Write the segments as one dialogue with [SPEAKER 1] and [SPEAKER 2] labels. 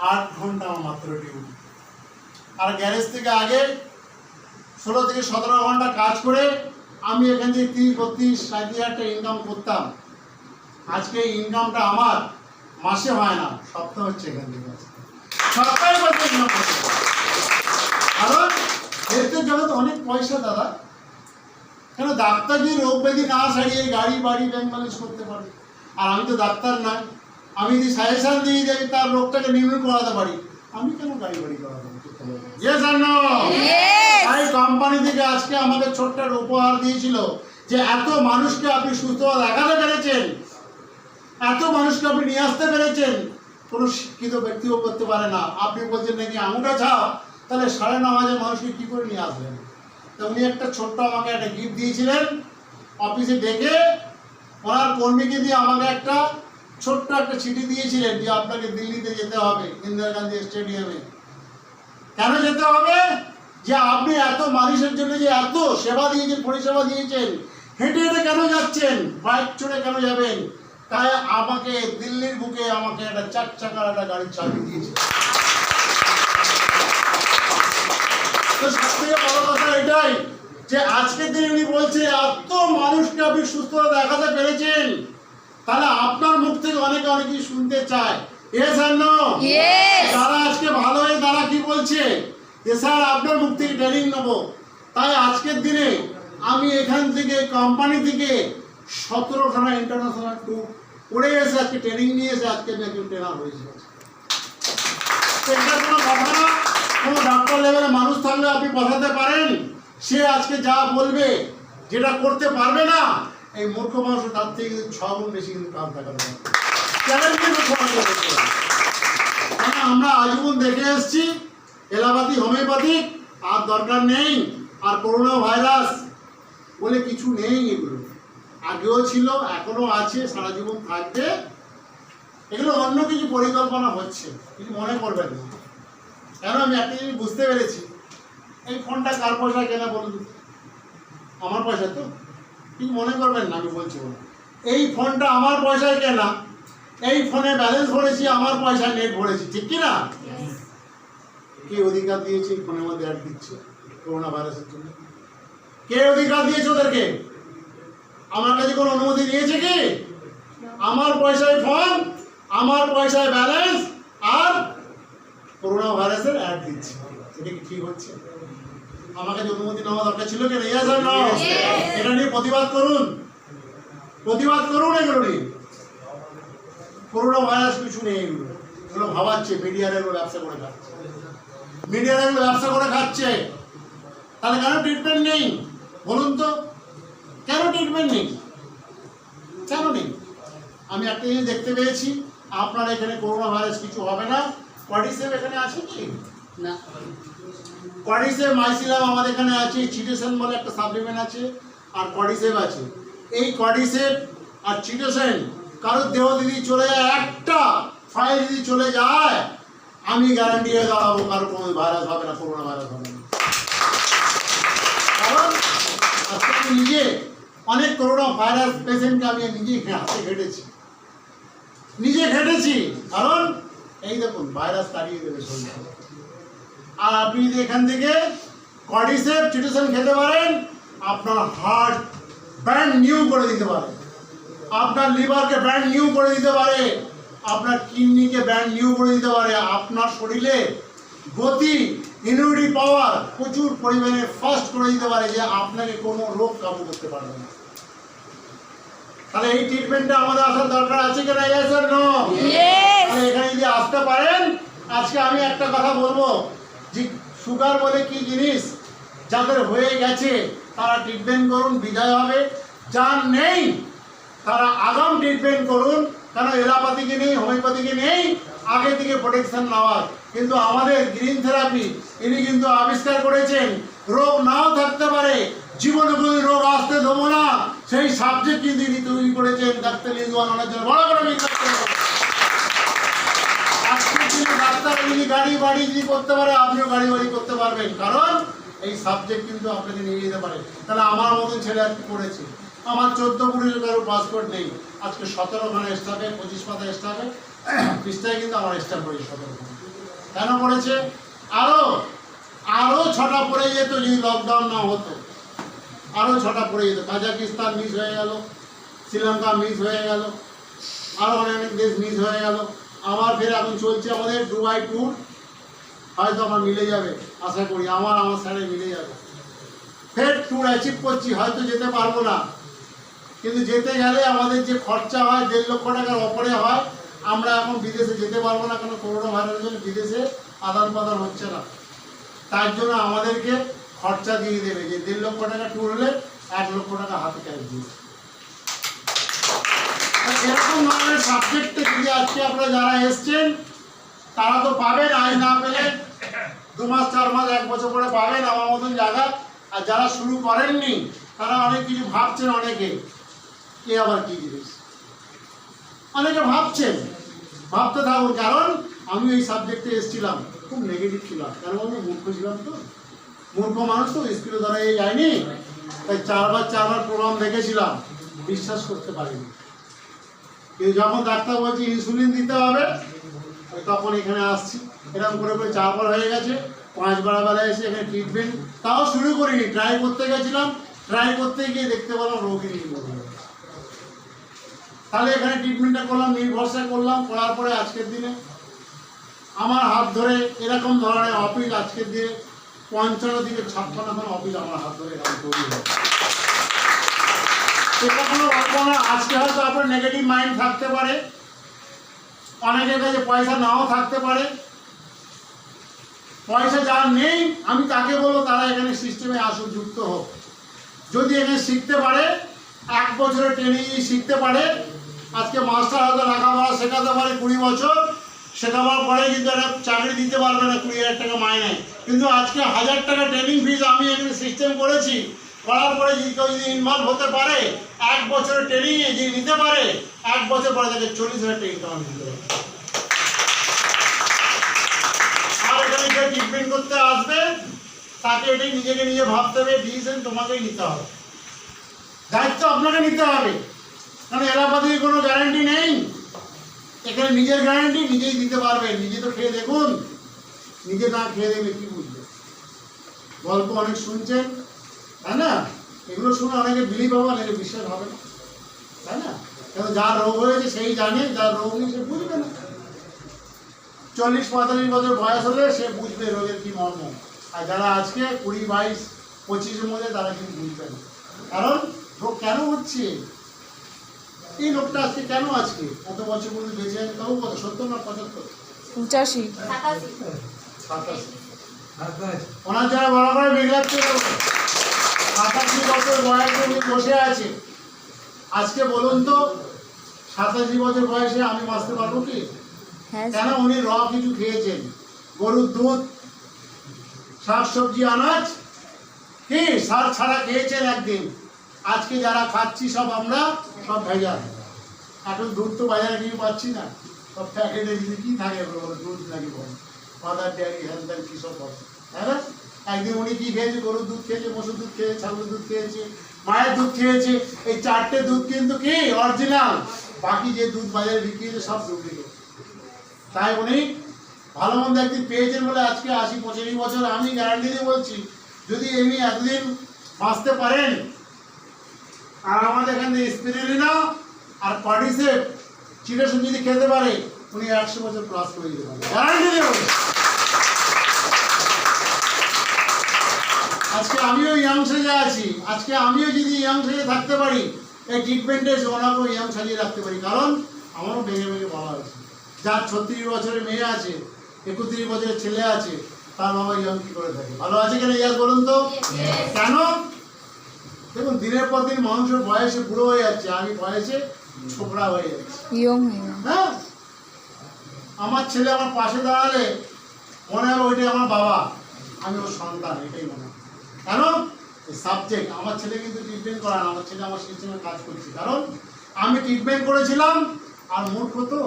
[SPEAKER 1] 8 ঘন্টা আমার মাত্র ডিউটি। আর গ্যারেজ থেকে আগে 16 থেকে 17 ঘন্টা কাজ করে আমি এখান থেকে 30-32-37 হাজার টাকা ইনকাম করতাম। আজকে এই ইনকামটা আমার মাসে হয় না, সপ্তাহ হচ্ছে এখান থেকে সপ্তাহে বলতে ইনকাম করতে। কারণ এতে জগৎ অনেক পয়সা দাদা। কেন ডাক্তার যদি রোগ ব্যাধি না সারিয়ে গাড়ি বাড়ি ব্যাংক ব্যালেন্স করতে পারে, আর আমি তো ডাক্তার নয়, আমি যদি সাজেশন দিয়ে যাই তার রোগটাকে নির্মূল করাতে পারি, আমি কেন গাড়ি বাড়ি করাতে পারি? ইয়েস আর নো? তাই কোম্পানি থেকে আজকে আমাদের ছোট্ট একটা উপহার দিয়েছিল যে এত মানুষকে আপনি সুস্থ দেখাতে পেরেছেন, এত মানুষকে আপনি নিয়ে আসতে পেরেছেন, কোনো শিক্ষিত ব্যক্তিও করতে পারে না। আপনি বলছেন নাকি আঙুটা ছাও, তাহলে 9:30 মানুষকে কী করে নিয়ে আসবেন? তো উনি একটা ছোট্ট আমাকে একটা গিফট দিয়েছিলেন অফিসে ডেকে, ওনার কর্মীকে দিয়ে আমাকে একটা ছোট্ট একটা চিঠি দিয়েছিলেন যে আপনাকে দিল্লিতে যেতে হবে, ইন্দিরা গান্ধী স্টেডিয়ামে। কেন যেতে হবে? যে আপনি এত মানুষের জন্য যে এত সেবা দিয়েছেন, পরিষেবা দিয়েছেন, হেঁটে হেঁটে কেন যাচ্ছেন, বাইক চড়ে কেন যাবেন? তাই আমাকে দিল্লির বুকে আমাকে একটা 4 চাকার একটা গাড়ির চাবি দিয়েছে। তো সবথেকে বড় কথা এটাই যে আজকের দিনে উনি বলছে এত মানুষকে আপনি সুস্থতা দেখাতে পেরেছেন, তাহলে আপনার মুখ থেকে অনেকে অনেকেই শুনতে চায়। ইয়েস আর নো? তারা আজকে ভালো হয়ে তারা কি বলছে যে স্যার আপনার মুখ থেকে ট্রেনিং নেবো। তাই আজকের দিনে আমি এখান থেকে কোম্পানি থেকে 17খানা ইন্টারন্যাশনাল ট্যুর করে এসে আজকে ট্রেনিং নিয়ে এসে আজকে আমি একজন ট্রেনার হয়েছি। এটা কোনো কথা না। কোনো ডাক্তার লেভেলে মানুষ থাকলে আপনি বোঝাতে পারেন, সে আজকে যা বলবে যেটা করতে পারবে না, এই মূর্খ মানুষ তার থেকে কিন্তু 6 গুণ বেশি কিন্তু কাজ দেখাতে পারবে। আমরা আজীবন দেখে এসছি এলোপ্যাথি হোমিওপ্যাথিক আর দরকার নেই, আর করোনা ভাইরাস বলে কিছু নেই। এগুলো আগেও ছিল, এখনো আছে, সারা জীবন থাকবে। এগুলো অন্য কিছু পরিকল্পনা হচ্ছে, কিছু মনে করবেন না। কেন আমি একটা জিনিস বুঝতে পেরেছি, এই ফোনটা কার পয়সায় কেনা বলুন? আমার পয়সা তো, কিছু মনে করবেন না, আমি বলছি না। এই ফোনটা আমার পয়সায় কেনা, এই ফোনে ব্যালেন্স ভরেছি, আমার পয়সায় নেট ভরেছি, ঠিক কি না? কে অধিকার দিয়েছে এই ফোনের মধ্যে অ্যাড দিচ্ছে করোনা ভাইরাসের জন্য? কে অধিকার দিয়েছে ওদেরকে? আমার কাছে কোনো অনুমতি নিয়েছে কি? আমার পয়সায় ফোন, আমার পয়সায় ব্যালেন্স, আর করোনা ভাইরাসের অ্যাড দিচ্ছে। এটা কি ঠিক হচ্ছে? আমার কাছে অনুমতি নেওয়া দরকার ছিল কি? ইয়েস আর নো? এটা নিয়ে প্রতিবাদ করুন, প্রতিবাদ করুন। এগুলো নিয়ে করোনা ভাইরাস কিছু নেই, এগুলো ভাবাচ্ছে। মিডিয়ার এগুলো ব্যবসা করে খাচ্ছে, মিডিয়ার এগুলো ব্যবসা করে খাচ্ছে। তাহলে কেন ট্রিটমেন্ট নেই বলুন তো? কেন ট্রিটমেন্ট নেই? কেন নেই? আমি একটা জিনিস দেখতে পেয়েছি, আপনার এখানে করোনা ভাইরাস কিছু হবে না। কডিসেভ এখানে আছে কি না? কডিসেভ মাইসিলাম আমাদের এখানে আছে, চিটোসেন বলে একটা সাপ্লিমেন্ট আছে, আর কডিসেভ আছে। এই কডিসেভ আর চিটোসেন কারোর দেহ যদি চলে যায়, একটা ফাইল যদি চলে যায়, আমি গ্যারান্টি হয়ে দাঁড়াবো কারো কোনো ভাইরাস হবে না, করোনা ভাইরাস হবে না। কারণ আজকে আমি নিজে অনেক করোনা ভাইরাস পেশেন্টকে আমি নিজেই হাতে ঘেটেছি, নিজে ঘেটেছি। কারণ এই দেখুন ভাইরাস তাড়িয়ে দেবে শরীর। আর আপনি যদি এখান থেকে কডিসেভ চিটোসেন খেতে পারেন, আপনার হার্ট ব্র্যান্ড নিউ করে দিতে পারে, আপনার লিভারকে ব্র্যান্ড নিউ করে দিতে পারে, আপনার কিডনিকে ব্র্যান্ড নিউ করে দিতে পারে, আপনার শরীরে গতি ইমিউনিটি পাওয়ার প্রচুর পরিমাণে ফাস্ট করে দিতে পারে, যে আপনাকে কোনো রোগ কাবু করতে পারবে না। তাহলে এই ট্রিটমেন্টটা আমাদের আসার দরকার আছে কি না? Yes or no? তাহলে এখানে যদি আসতে পারেন, আজকে আমি একটা কথা বলবো যে সুগার বলে কি জিনিস, যাদের হয়ে গেছে তারা ট্রিটমেন্ট করুন, বিদায় হবে। যার নেই তারা আগাম ট্রিটমেন্ট করুন, কেন এলোপ্যাথিকে নেই, হোমিওপ্যাথিকে নেই, আগে থেকে প্রোটেকশন নেওয়ার। কিন্তু আমাদের গ্রিন থেরাপি ইনি কিন্তু আবিষ্কার করেছেন, রোগ নাও থাকতে পারে, জীবনে কোনো রোগ আসতে দেবো না, সেই সাবজেক্ট কিন্তু ইনি তৈরি করেছেন ডাক্তার লিঙ্গওয়ান ওনার জন্য। বড় করে আজকের দিনে ডাক্তার যদি গাড়ি বাড়ি যদি করতে পারে, আপনিও গাড়ি বাড়ি করতে পারবেন, কারণ এই সাবজেক্ট কিন্তু আপনাকে নিয়ে যেতে পারে। তাহলে আমার মতন ছেলে আর কি করেছে? আমার 14 কারো পাসপোর্ট নেই, আজকে 17খানা স্টাফে 25 পাতা স্টাফে পৃষ্ঠায় কিন্তু আমার স্টাফ রয়েছে 17খানা। কেন পড়েছে? আরো আরো 6টা পড়ে যেত যদি লকডাউন না হতো, আরো 6টা পড়ে যেত। কাজাকিস্তান মিস হয়ে গেল, শ্রীলঙ্কা মিস হয়ে গেল, আরো অনেক দেশ মিস হয়ে গেল। আবার ফের এখন চলছে আমাদের দুবাই ট্যুর, হয়তো আমার মিলে যাবে, আশা করি আমার স্যারে মিলে যাবে। ফের ট্যুর অ্যাচিভ করছি, হয়তো যেতে পারবো না, কিন্তু যেতে গেলে আমাদের যে খরচা হয় 1.5 লক্ষ টাকার ওপরে হয়। আমরা এখন বিদেশে যেতে পারবো না, কেন করোনা ভাইরাসের জন্য বিদেশে আদান প্রদান হচ্ছে না। তার জন্য আমাদেরকে খরচা দিয়ে দেবে, যে 1.5 লক্ষ টাকা ট্যুর হলে 1 লক্ষ টাকা হাতে ক্যাশ দিয়ে। এরকম ধরনের সাবজেক্টে যদি আজকে আপনারা যারা এসছেন তারা তো পাবেন, আজ না পেলে 2 মাস 4 মাস 1 বছর পরে পাবেন আমার মতন জায়গা। আর যারা শুরু করেননি তারা অনেক কিছু ভাবছেন, অনেকে এ আবার কি জিনিস, অনেকে ভাবছেন, ভাবতে থাকুন। কারণ আমি এই সাবজেক্টে এসেছিলাম, খুব নেগেটিভ ছিলাম, কারণ আমি মূর্খ ছিলাম, তো মূর্খ মানুষ, তো স্কুলে ধরা যায়নি, তাই 4 বার প্রোগ্রাম দেখেছিলাম, বিশ্বাস করতে পারিনি। কিন্তু যখন ডাক্তার বলছে ইনসুলিন দিতে হবে, তখন এখানে আসছি। এরকম করে 4 বার হয়ে গেছে, 5 বার বেলায় এসে এখানে ট্রিটমেন্ট তাও শুরু করিনি, ট্রাই করতে গেছিলাম। ট্রাই করতে গিয়ে দেখতে পেলাম রোগী নির্ভর। তাহলে এখানে ট্রিটমেন্টটা করলাম, নির্ভরসা করলাম, করার পরে আজকের দিনে আমার হাত ধরে এরকম ধরনের অফিস আজকের দিনে 55 থেকে 56 অফিস আমার হাত ধরে এরকম তৈরি হয়। এটা কোনো গল্প না। আজকে হয়তো আপনার নেগেটিভ মাইন্ড থাকতে পারে, অনেকের কাছে পয়সা নাও থাকতে পারে। পয়সা যার নেই আমি তাকে বলবো তারা এখানে সিস্টেমে আসুক, যুক্ত হোক। যদি এখানে শিখতে পারে, 1 বছরের ট্রেনিং শিখতে পারে, আজকে মাস্টার হয়তো লেখাপড়া শেখাতে পারে 20 বছর, শেখাবার পরে কিন্তু একটা চাকরি দিতে পারবে না 20,000 টাকা মাইনে। কিন্তু আজকে 1000 টাকা ট্রেনিং ফিস আমি এখানে সিস্টেম করেছি, করার পরে যদি কেউ যদি ইনভলভ হতে পারে, 1 বছরের ট্রেনিং যদি নিতে পারে, 1 বছর পরে তাকে 40,000 টাকা ইনকাম দিতে পারে। আর এখানে যে ট্রিটমেন্ট করতে আসবে তাকে এটাই নিজেকে নিজে ভাবতে হবে, ডিসিশন তোমাকেই নিতে হবে, দায়িত্ব আপনাকে নিতে হবে। কারণ এলাকাতে কোনো গ্যারান্টি নেই, এখানে নিজের গ্যারান্টি নিজেই দিতে পারবেন। নিজে তো খেয়ে দেখুন, নিজে না খেয়ে দেখলে কি বুঝবে। গল্প অনেক শুনছেন, তাই না? এগুলো শুনে অনেকে বিলিভ হবে, অনেকে বিশ্বাস হবে না, তাই না? কারণ যার রোগ হয়েছে সেই জানে, যার রোগ নেই সে বুঝবে না। 40-45 বছর বয়স হলে সে বুঝবে রোগের কি মর্ম। আর যারা আজকে 20, 22, 25-এর মধ্যে তারা কিন্তু বুঝবে না। কারণ রোগ কেন হচ্ছে, এই রোগটা আজকে কেন, আজকে কত বছর পর্যন্ত বেঁচে আছে, তাও কত 70 না 75,
[SPEAKER 2] 85,
[SPEAKER 1] 87, ওনার যারা বড় করে বিগড়াচ্ছে 87 বছর বয়সে উনি বসে আছে। আজকে বলুন তো 87 বছর বয়সে আমি বাঁচতে পারবো কি? কেন? উনি র কিছু খেয়েছেন, গরুর দুধ, শাকসবজি, আনাজ, কি সার ছাড়া খেয়েছেন একদিন। আজকে যারা খাচ্ছি সব আমরা সব ভেজাল। এখন দুধ তো বাজারে কিছু পাচ্ছি না, সব প্যাকেটে যদি কি থাকে দুধ নাকি বল, মাদার ডেয়ারি হ্যান ত্যান কী সব বল, তাই না? একদিন উনি কি খেয়েছে, গরুর দুধ খেয়েছে, মসুর দুধ খেয়েছে, ছাগলের দুধ খেয়েছে, মায়ের দুধ খেয়েছে। এই 4টে দুধ কিন্তু কি অরিজিনাল, বাকি যে দুধ বাজারে বিক্রি হয়েছে সব ডুপ্লিকেট। তাই উনি ভালো মন্দ একদিন পেয়েছেন বলে আজকে 80-85 বছর। আমি গ্যারান্টি দিয়ে বলছি, যদি এমনি একদিন বাঁচতে পারেন, আর আমাদের এখান থেকে স্পিরিলিনা আর কর্ডিসেপ চিরসুন যদি খেতে পারে, উনি 100 বছর প্লাস করে দিতে পারেন, গ্যারান্টি দিয়ে বলছি। আজকে আমিও ইয়াং সেজে আছি, আজকে আমিও যদি ইয়াং সেজে থাকতে পারি, এই ট্রিটমেন্টে ওনাকেও ইয়াং সাজিয়ে রাখতে পারি। কারণ আমারও ভেঙে ভেঙে বলা হয়েছে, যার 36 বছরের মেয়ে আছে, 31 বছরের ছেলে আছে, তার বাবা ইয়াং কি করে থাকে? ভালো আছে কিনা ইয়াস বলুন তো? কেন? দেখুন দিনের পর দিন মানুষের বয়সে বুড়ো হয়ে যাচ্ছে, আমি বয়সে ছোকরা হয়ে যাচ্ছে। হ্যাঁ, আমার ছেলে আমার পাশে দাঁড়ালে মনে হবে ওইটাই আমার বাবা, আমি ওর সন্তান, এটাই মনে হয়। কেন? সাবজেক্ট আমার ছেলে কিন্তু ট্রিটমেন্ট করান, আমার ছেলে আমার সিস্টেমে কাজ করছে, কারণ আমি ট্রিটমেন্ট করেছিলাম। আর মূর্খ তো,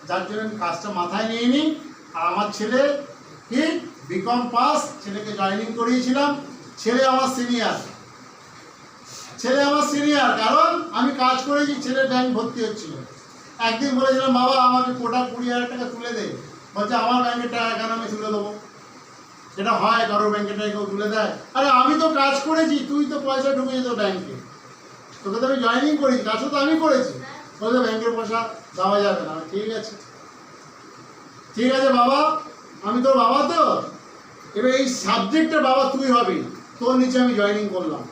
[SPEAKER 1] যার জন্য আমি কাজটা মাথায় নিয়ে নিই। আর আমার ছেলে কি বিকম পাস, ছেলেকে জয়েনিং করিয়েছিলাম। ছেলে আমার সিনিয়র, কারণ আমি কাজ করেছি, ছেলে ব্যাংক ভর্তি হচ্ছিল। একদিন বলেছিলাম বাবা আমাকে কোটা 20,000 টাকা তুলে দে, বলছে আমার ব্যাংকের টাকা কেন আমি তুলে দেবো? এটা হয় কারোর ব্যাংকের টাকা কেউ তুলে দেয়? আরে আমি তো কাজ করেছি, তুই তো পয়সা ঢুকিয়ে তো ব্যাংকে, তোকে তো আমি জয়েনিং করেছি, কাজও তো আমি করেছি, বলছে ব্যাংকের পয়সা দেওয়া যাবে না। ঠিক আছে, ঠিক আছে বাবা, আমি তোর বাবা তো, এবার এই সাবজেক্টের বাবা তুই হবি, তোর নিচে আমি জয়েনিং করলাম,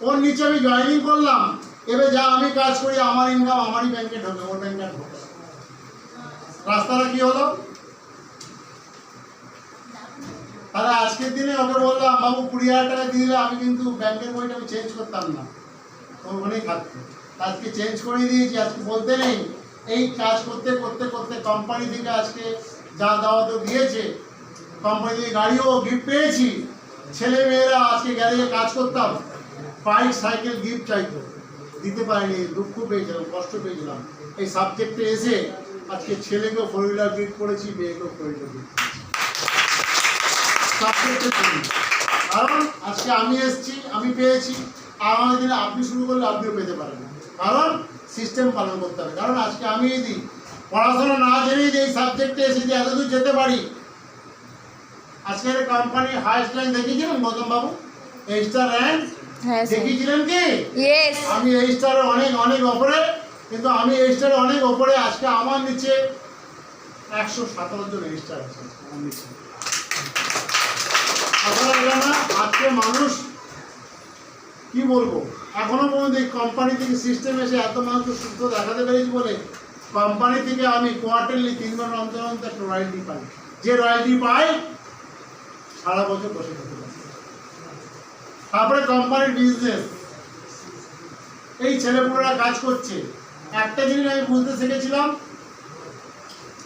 [SPEAKER 1] ওর নিচে আমি জয়েনিং করলাম, এবার যা আমি কাজ করি আমার ইনকাম আমারই ব্যাংকে ঢোকে, ওর ব্যাংকে ঢোকে। রাস্তাটা কি হলো? তাহলে আজকের দিনে ওকে বললাম বাবু 20,000 টাকা দিয়ে দিলে আমি কিন্তু ব্যাংকের বইটা আমি চেঞ্জ করতাম না, ওখানেই থাকতো। আজকে চেঞ্জ করে দিয়েছি, আজকে বলতে নেই। এই কাজ করতে করতে করতে কোম্পানি থেকে আজকে যা দেওয়া তো দিয়েছে, কোম্পানি থেকে গাড়িও গিফট পেয়েছি। ছেলে মেয়েরা আজকে গ্যারেজে কাজ করতাম, বাইক সাইকেল গিফট চাইতো, দিতে পারিনি, দুঃখ পেয়েছিলাম, কষ্ট পেয়েছিলাম। এই সাবজেক্টে এসে আজকে ছেলেকেও 4 হুইলার গিফট করেছি, মেয়েকেও 4 হুইলার গিফট সাবজেক্টের জন্য। কারণ আজকে আমি এসেছি, আমি পেয়েছি, আগামী দিনে আপনি শুরু করলে আপনিও পেতে পারেন, কারণ সিস্টেম পালন করতে হবে। কারণ আজকে আমি যদি পড়াশোনা না জেনেই যে এই সাবজেক্টে এসে যে এতদূর যেতে পারি, আজকের কোম্পানির হাইস্ট র্যাঙ্ক দেখিয়েছিলেন গৌতম বাবু, এই স্টার র্যাঙ্ক দেখিয়েছিলেন কি? আমি এই স্টারের অনেক অনেক ওপরে, কিন্তু আমি এই স্টারের অনেক ওপরে। আজকে আমার নিচে 117 জন এই স্টার আছে আমার নিচে। আজকে মানুষ কি বলবো, এখনো পর্যন্ত এই কোম্পানি থেকে সিস্টেম এসে এত মানুষ সুস্থ দেখাতে পেরেছি বলে কোম্পানি থেকে আমি কোয়ার্টারলি 3 বার অন্তর অন্তর একটা রয়্যালটি পাই। যে রয়্যালটি পাই সারা বছর বসে থাকতে পারি। তারপরে কোম্পানির বিজনেস, এই ছেলেপুলেরা কাজ করছে। একটা জিনিস আমি বুঝতে শিখেছিলাম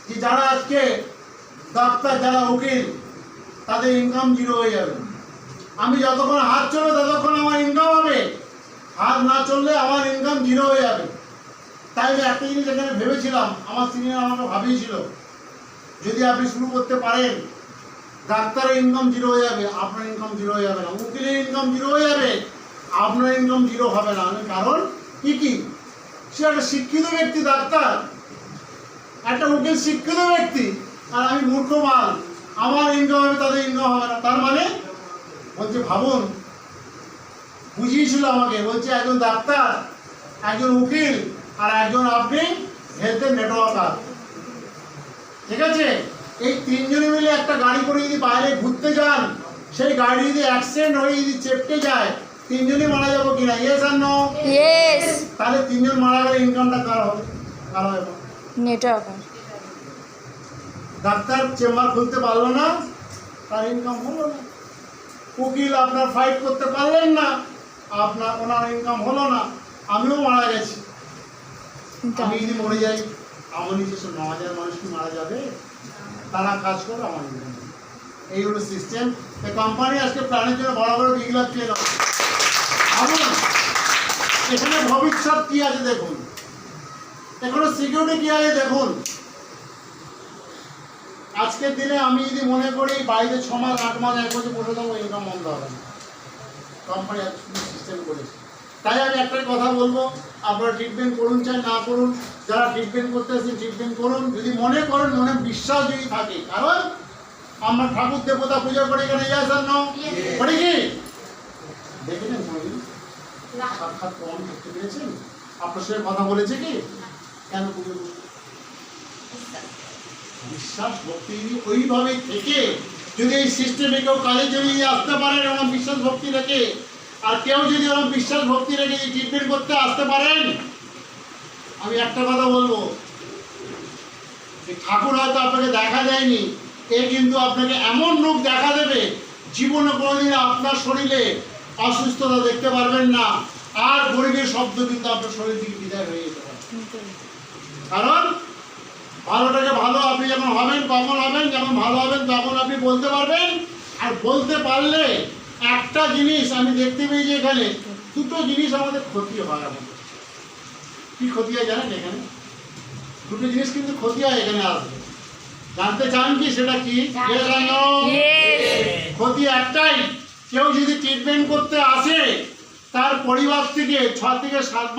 [SPEAKER 1] যে যারা আজকে ডাক্তার, যারা উকিল, তাদের ইনকাম 0 হয়ে যাবে। আমি যতক্ষণ হাত চলবে ততক্ষণ আমার ইনকাম হবে, হাত না চললে আমার ইনকাম 0 হয়ে যাবে। তাই আমি একটা জিনিস এখানে ভেবেছিলাম, আমার সিনিয়র আমাকে ভাবিয়েছিল, যদি আপনি শুরু করতে পারেন, ডাক্তারের ইনকাম 0 হয়ে যাবে, আপনার ইনকাম 0 হয়ে যাবে না, উকিলের ইনকাম 0 হয়ে যাবে, আপনার ইনকাম 0 হবে না। কারণ কি সে একটা শিক্ষিত ব্যক্তি, ডাক্তার, একটা উকিল শিক্ষিত ব্যক্তি, আর আমি মূর্খ মাল, আমার ইনকাম হবে, তাদের ইনকাম হবে না। তার মানে বলছে, ভাবুন, বুঝিয়েছিল আমাকে, বলছে একজন ডাক্তার, একজন উকিল, আর একজন আপনি হেলথের নেটওয়ার্কার, ঠিক আছে? এই 3 জনে মিলে একটা গাড়ি করে যদি বাইরে ঘুরতে যান, সেই গাড়ি যদি অ্যাক্সিডেন্ট হয়ে যদি চেপটে যায়, 3 জনই মারা যাবো কিনা? ইয়েস আর নো?
[SPEAKER 2] ইয়েস।
[SPEAKER 1] তাহলে 3 জন মারা গেলে ইনকামটা কার হবে? কার হবে?
[SPEAKER 2] নেটওয়ার্কার।
[SPEAKER 1] ডাক্তার চেম্বার খুলতে পারলো না, তার ইনকাম হলো না। উকিল আপনার ফাইট করতে পারলেন না, ওনার ইনকাম হলো না। আমিও মারা গেছি, আমি যদি মরে যাই, আমার নিচে 9,000 মানুষ কি মারা যাবে? তারা কাজ করে, আমার ইনকাম। এই হলো সিস্টেম। এই কোম্পানি আজকে প্ল্যানের জন্য বড় বড় বিগলাপ চেয়ে দাও। ভাবুন এখানে ভবিষ্যৎ কি আছে দেখুন, এখানে সিকিউরিটি কি আছে দেখুন। আজকের দিনে আমি যদি মনে করি বাড়িতে 6 মাস 8 মাস 1 বছর বসে দেবো, ইনকাম বন্ধ হবে না। কোম্পানি এত সিস্টেম করেছে। তাই আমি একটাই কথা বলবো, আপনারা ট্রিটমেন্ট করুন চাই না করুন, যারা ট্রিটমেন্ট করতে আসেন ট্রিটমেন্ট করুন, যদি মনে করেন, মনে বিশ্বাস যদি থাকে। কারণ আমরা ঠাকুর দেবতা পূজা করি, এখানে যাচ্ছেন না করি কি দেখেছেন? সাক্ষাৎ প্রমাণ করতে পেরেছেন? আপনার সঙ্গে কথা বলেছে কি? কেন পুজো? বিশ্বাস ভক্তি ওইভাবে থেকে যদি এই সিস্টেমে কেউ কাজে যদি আসতে পারেন, ওরকম বিশ্বাস ভক্তি রেখে, আর কেউ যদি ওরকম বিশ্বাস ভক্তি রেখে যদি ট্রিটমেন্ট করতে আসতে পারেন, আমি একটা কথা বলবো, ঠাকুর হয়তো আপনাকে দেখা দেয়নি, এ কিন্তু আপনাকে এমন রূপ দেখা দেবে, জীবনে কোনোদিন আপনার শরীরে অসুস্থতা দেখতে পারবেন না, আর গরিবের শব্দ কিন্তু আপনার শরীর থেকে বিদায় হয়ে যেতে পারে। কারণ ভালোটাকে ভালো আপনি যখন হবেন, কখন হবেন, যখন ভালো হবেন তখন আপনি বলতে পারবেন। আর বলতে পারলে একটা জিনিস আমি দেখতে পেয়েছি, এখানে 2টো জিনিস আমাদের ক্ষতি হয়। আমাদের কি ক্ষতি হয় জানেন? এখানে 2টো জিনিস কিন্তু ক্ষতি হয় এখানে আসবে। জানতে চান কি সেটা কি? ক্ষতি একটাই, কেউ যদি ট্রিটমেন্ট করতে আসে, তার পরিবার থেকে 6 থেকে 7